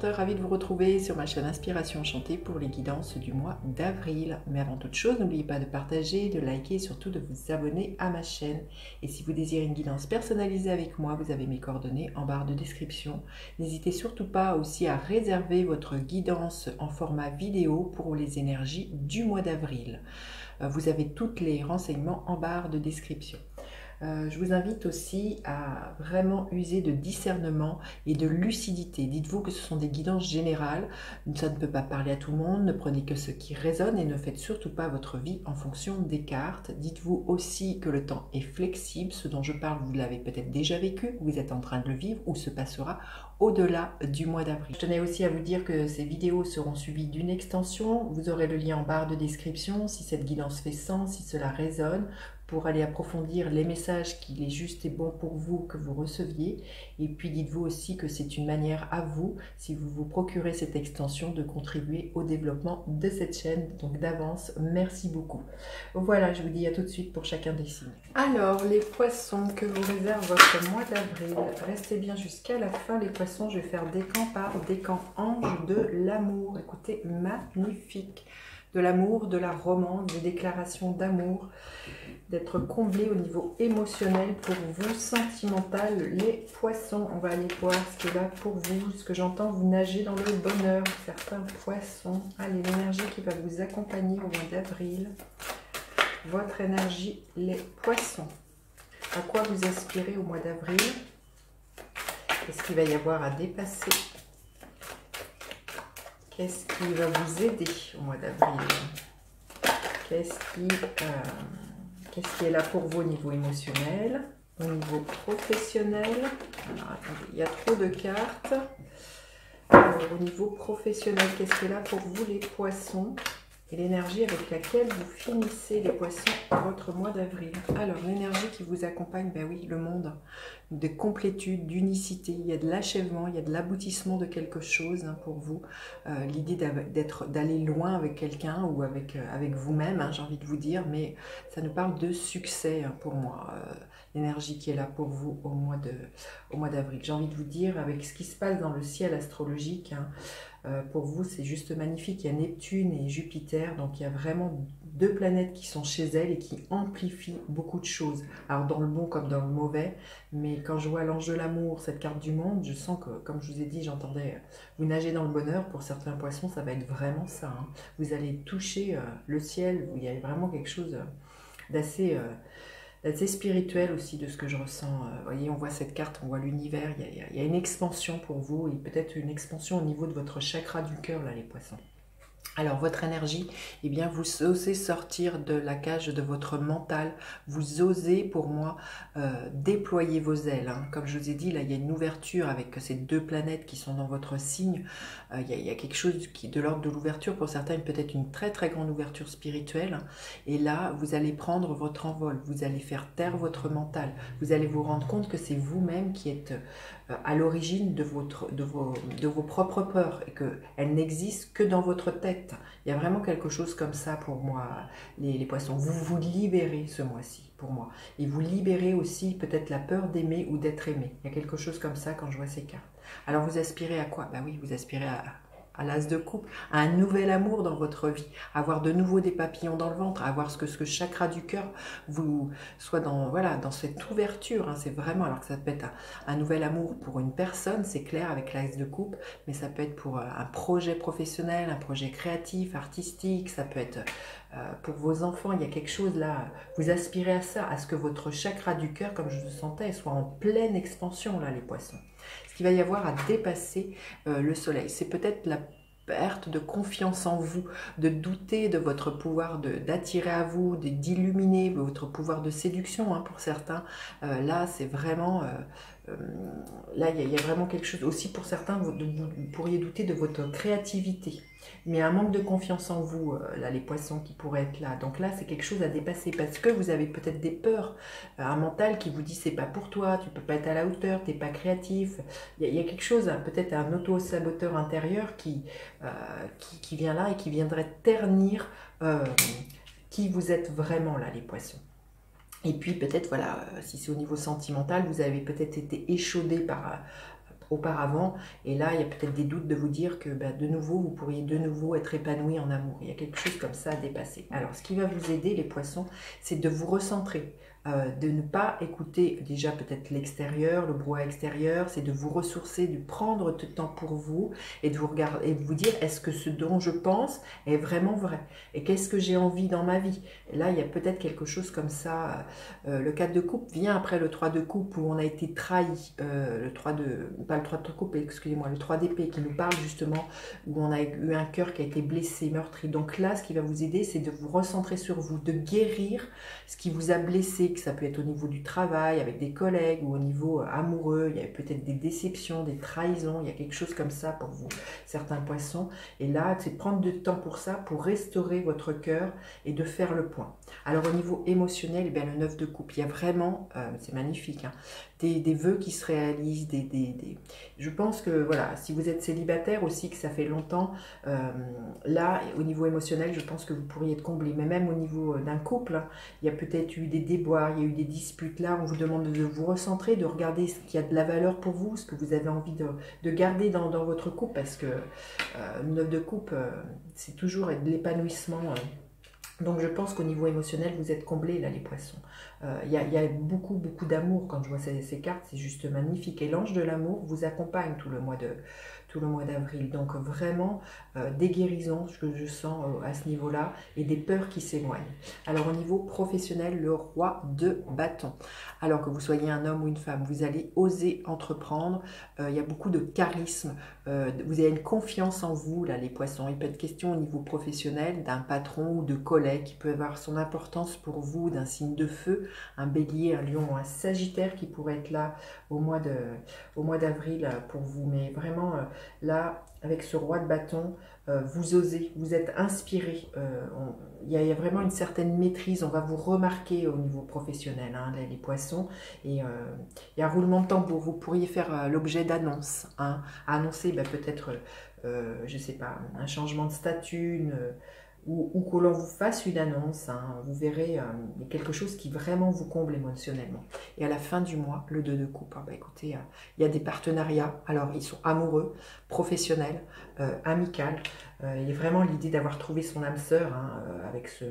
enchanteur, ravi de vous retrouver sur ma chaîne Inspiration Enchantée pour les guidances du mois d'avril. Mais avant toute chose, n'oubliez pas de partager, de liker et surtout de vous abonner à ma chaîne. Et si vous désirez une guidance personnalisée avec moi, vous avez mes coordonnées en barre de description. N'hésitez surtout pas aussi à réserver votre guidance en format vidéo pour les énergies du mois d'avril. Vous avez tous les renseignements en barre de description. Je vous invite aussi à vraiment user de discernement et de lucidité. Dites-vous que ce sont des guidances générales, ça ne peut pas parler à tout le monde, ne prenez que ce qui résonne et ne faites surtout pas votre vie en fonction des cartes. Dites-vous aussi que le temps est flexible, ce dont je parle vous l'avez peut-être déjà vécu, vous êtes en train de le vivre ou se passera au-delà du mois d'avril. Je tenais aussi à vous dire que ces vidéos seront suivies d'une extension, vous aurez le lien en barre de description si cette guidance fait sens, si cela résonne, pour aller approfondir les messages qu'il est juste et bon pour vous que vous receviez. Et puis dites-vous aussi que c'est une manière à vous, si vous vous procurez cette extension, de contribuer au développement de cette chaîne. Donc d'avance, merci beaucoup. Voilà, je vous dis à tout de suite pour chacun des signes. Alors, les poissons, que vous réserve votre mois d'avril? Restez bien jusqu'à la fin les poissons, je vais faire décan par décan. Ange de l'amour, écoutez, magnifique. De l'amour, de la romance, des déclarations d'amour, d'être comblé au niveau émotionnel pour vous, sentimental, les poissons. On va aller voir ce qui est là pour vous, ce que j'entends, vous nager dans le bonheur, certains poissons. Allez, l'énergie qui va vous accompagner au mois d'avril, votre énergie, les poissons. À quoi vous aspirez au mois d'avril? Qu'est-ce qu'il va y avoir à dépasser? Qu'est-ce qui va vous aider au mois d'avril? Qu'est-ce qui est là pour vous au niveau émotionnel, au niveau professionnel? Alors, attendez, il y a trop de cartes. Alors, au niveau professionnel, qu'est-ce qui est là pour vous les poissons? Et l'énergie avec laquelle vous finissez les poissons votre mois d'avril. Alors, l'énergie qui vous accompagne, ben oui, le monde de complétude, d'unicité. Il y a de l'achèvement, il y a de l'aboutissement de quelque chose hein, pour vous. L'idée d'aller loin avec quelqu'un ou avec vous-même, hein, j'ai envie de vous dire, mais ça nous parle de succès hein, pour moi. L'énergie qui est là pour vous au mois d'avril. J'ai envie de vous dire, avec ce qui se passe dans le ciel astrologique, hein, pour vous, c'est juste magnifique. Il y a Neptune et Jupiter, donc il y a vraiment deux planètes qui sont chez elles et qui amplifient beaucoup de choses. Alors dans le bon comme dans le mauvais, mais quand je vois l'ange de l'amour, cette carte du monde, je sens que, comme je vous ai dit, j'entendais vous nager dans le bonheur. Pour certains poissons, ça va être vraiment ça. Hein. Vous allez toucher le ciel, il y a vraiment quelque chose d'assez spirituel aussi de ce que je ressens. Vous voyez, on voit cette carte, on voit l'univers, il y a une expansion pour vous et peut-être une expansion au niveau de votre chakra du cœur, là, les poissons. Alors, votre énergie, eh bien, vous osez sortir de la cage de votre mental. Vous osez, pour moi, déployer vos ailes. Hein. Comme je vous ai dit, là, il y a une ouverture avec ces deux planètes qui sont dans votre signe. Il y a quelque chose qui de l'ordre de l'ouverture. Pour certains, peut-être une très, très grande ouverture spirituelle. Et là, vous allez prendre votre envol. Vous allez faire taire votre mental. Vous allez vous rendre compte que c'est vous-même qui êtes à l'origine de vos propres peurs et qu'elles n'existent que dans votre tête. Il y a vraiment quelque chose comme ça pour moi, les poissons. Vous vous libérez ce mois-ci, pour moi. Et vous libérez aussi peut-être la peur d'aimer ou d'être aimé. Il y a quelque chose comme ça quand je vois ces cartes. Alors vous aspirez à quoi? Ben oui, vous aspirez à l'as de coupe, à un nouvel amour dans votre vie, avoir de nouveau des papillons dans le ventre, avoir ce chakra du cœur vous soit dans, voilà, dans cette ouverture. Hein, c'est vraiment, alors que ça peut être un nouvel amour pour une personne, c'est clair, avec l'as de coupe, mais ça peut être pour un projet professionnel, un projet créatif, artistique, ça peut être pour vos enfants. Il y a quelque chose là, vous aspirez à ça, à ce que votre chakra du cœur, comme je le sentais, soit en pleine expansion, là, les poissons. Ce qu'il va y avoir à dépasser le soleil, c'est peut-être la perte de confiance en vous, de douter de votre pouvoir d'attirer à vous, d'illuminer votre pouvoir de séduction hein, pour certains. Là, c'est vraiment... là, il y a vraiment quelque chose aussi pour certains, vous pourriez douter de votre créativité. Mais un manque de confiance en vous, là, les poissons qui pourraient être là. Donc là, c'est quelque chose à dépasser parce que vous avez peut-être des peurs, un mental qui vous dit c'est pas pour toi, tu peux pas être à la hauteur, t'es pas créatif. Il y a quelque chose, peut-être un auto-saboteur intérieur qui vient là et qui viendrait ternir qui vous êtes vraiment là, les poissons. Et puis peut-être, voilà, si c'est au niveau sentimental, vous avez peut-être été échaudé par auparavant. Et là, il y a peut-être des doutes de vous dire que de nouveau, vous pourriez de nouveau être épanoui en amour. Il y a quelque chose comme ça à dépasser. Alors, ce qui va vous aider, les poissons, c'est de vous recentrer. De ne pas écouter déjà peut-être l'extérieur, le brouhaha extérieur, c'est de vous ressourcer, de prendre du temps pour vous et de vous regarder et de vous dire est-ce que ce dont je pense est vraiment vrai et qu'est-ce que j'ai envie dans ma vie. Et là, il y a peut-être quelque chose comme ça. Le 4 de coupe vient après le 3 de coupe où on a été trahi. Le 3 de, pas le 3 de coupe, excusez-moi, le 3 d'épée qui nous parle justement où on a eu un cœur qui a été blessé, meurtri. Donc là, ce qui va vous aider, c'est de vous recentrer sur vous, de guérir ce qui vous a blessé, que ça peut être au niveau du travail, avec des collègues ou au niveau amoureux, il y a peut-être des déceptions, des trahisons, il y a quelque chose comme ça pour vous, certains poissons. Et là, c'est prendre du temps pour ça, pour restaurer votre cœur et de faire le point. Alors au niveau émotionnel, bien, le 9 de coupe, il y a vraiment, c'est magnifique, hein, des vœux qui se réalisent, je pense que voilà, si vous êtes célibataire aussi, que ça fait longtemps, là, au niveau émotionnel, je pense que vous pourriez être comblé, mais même au niveau d'un couple, hein, il y a peut-être eu des déboires, il y a eu des disputes, là, on vous demande de vous recentrer, de regarder ce qui a de la valeur pour vous, ce que vous avez envie de garder dans votre couple, parce que le 9 de coupe, c'est toujours de l'épanouissement. Donc je pense qu'au niveau émotionnel, vous êtes comblés là les poissons. Il y a beaucoup d'amour quand je vois ces cartes, c'est juste magnifique. Et l'ange de l'amour vous accompagne tout le mois d'avril. Donc vraiment des guérisons que je sens à ce niveau-là et des peurs qui s'éloignent. Alors au niveau professionnel, le roi de bâton. Alors que vous soyez un homme ou une femme, vous allez oser entreprendre. Il y a beaucoup de charisme. Vous avez une confiance en vous là les poissons. Il peut être question au niveau professionnel d'un patron ou de collègue qui peut avoir son importance pour vous, d'un signe de feu, un bélier, un lion ou un sagittaire qui pourrait être là au mois d'avril pour vous. Mais vraiment, là, avec ce roi de bâton, vous osez, vous êtes inspiré. Il y a vraiment une certaine maîtrise. On va vous remarquer au niveau professionnel, hein, les poissons. Et il y a un roulement de tambour. Vous pourriez faire l'objet d'annonces. Hein, annoncer peut-être, je ne sais pas, un changement de statut, ou que l'on vous fasse une annonce, hein, vous verrez quelque chose qui vraiment vous comble émotionnellement. Et à la fin du mois, le 2 de coupe, hein, écoutez, il y a des partenariats, alors ils sont amoureux, professionnels, amicaux, il y a vraiment l'idée d'avoir trouvé son âme sœur, hein, avec ce...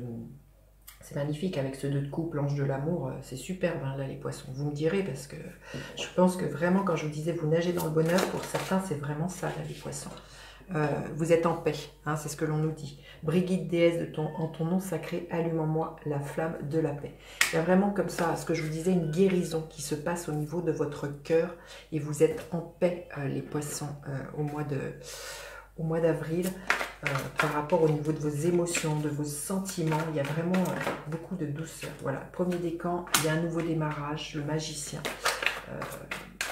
C'est magnifique avec ce 2 de coupe, l'ange de l'amour, c'est superbe hein, là les poissons. Vous me direz parce que je pense que vraiment quand je vous disais vous nagez dans le bonheur, pour certains c'est vraiment ça là les poissons. Vous êtes en paix, hein, c'est ce que l'on nous dit. Brigitte, déesse en ton nom sacré, allume en moi la flamme de la paix. Il y a vraiment comme ça, ce que je vous disais, une guérison qui se passe au niveau de votre cœur et vous êtes en paix, les poissons, au mois d'avril. Par rapport au niveau de vos émotions, de vos sentiments, il y a vraiment beaucoup de douceur. Voilà, premier décan, il y a un nouveau démarrage, le magicien.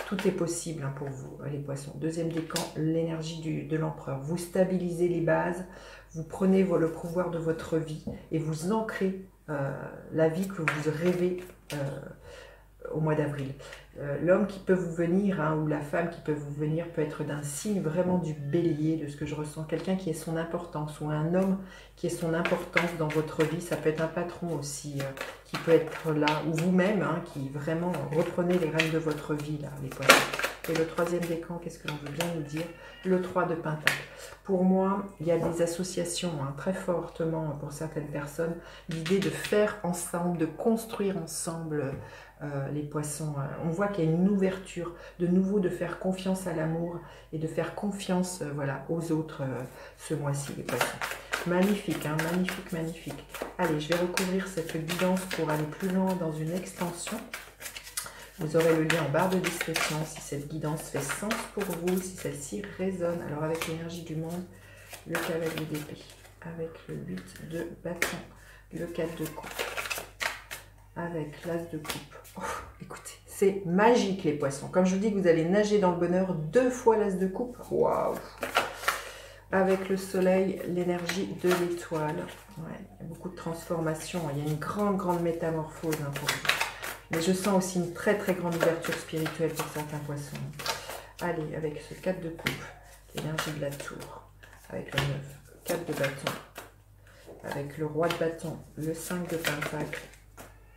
Tout est possible hein, pour vous, les poissons. Deuxième décan, l'énergie de l'empereur. Vous stabilisez les bases, vous prenez le pouvoir de votre vie et vous ancrez la vie que vous rêvez au mois d'avril. L'homme qui peut vous venir, hein, ou la femme qui peut vous venir, peut être d'un signe vraiment du bélier, de ce que je ressens. Quelqu'un qui ait son importance, ou un homme qui ait son importance dans votre vie. Ça peut être un patron aussi, qui peut être là, ou vous-même, hein, qui vraiment reprenez les rênes de votre vie, là, les poissons. Et le troisième décan, qu'est-ce que l'on veut bien nous dire? Le 3 de Pentacle. Pour moi, il y a des associations hein, très fortement pour certaines personnes. L'idée de faire ensemble, de construire ensemble les poissons. On voit qu'il y a une ouverture, de nouveau de faire confiance à l'amour et de faire confiance voilà, aux autres ce mois-ci, les poissons. Magnifique, hein, magnifique, magnifique. Allez, je vais recouvrir cette guidance pour aller plus loin dans une extension. Vous aurez le lien en barre de description si cette guidance fait sens pour vous, si celle-ci résonne. Alors avec l'énergie du monde, le cavalier d'épée, avec le 8 de bâton, le 4 de coupe, avec l'as de coupe. Oh, écoutez, c'est magique les poissons. Comme je vous dis que vous allez nager dans le bonheur, 2 fois l'as de coupe. Waouh! Avec le soleil, l'énergie de l'étoile. Ouais, il y a beaucoup de transformations. Il y a une grande métamorphose hein, pour vous. Mais je sens aussi une très grande ouverture spirituelle pour certains poissons. Allez, avec ce 4 de coupe, l'énergie de la tour, avec le 9, 4 de bâton, avec le roi de bâton, le 5 de pentacle,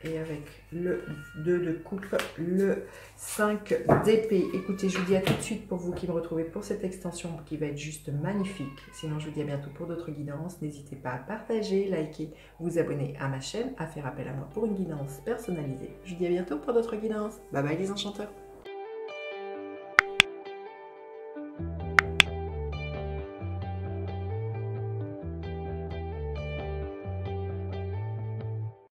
et avec le 2 de coupe, le 5 d'épée. Écoutez, je vous dis à tout de suite pour vous qui me retrouvez pour cette extension qui va être juste magnifique. Sinon, je vous dis à bientôt pour d'autres guidances. N'hésitez pas à partager, liker, vous abonner à ma chaîne, à faire appel à moi pour une guidance personnalisée. Je vous dis à bientôt pour d'autres guidances. Bye bye les enchanteurs.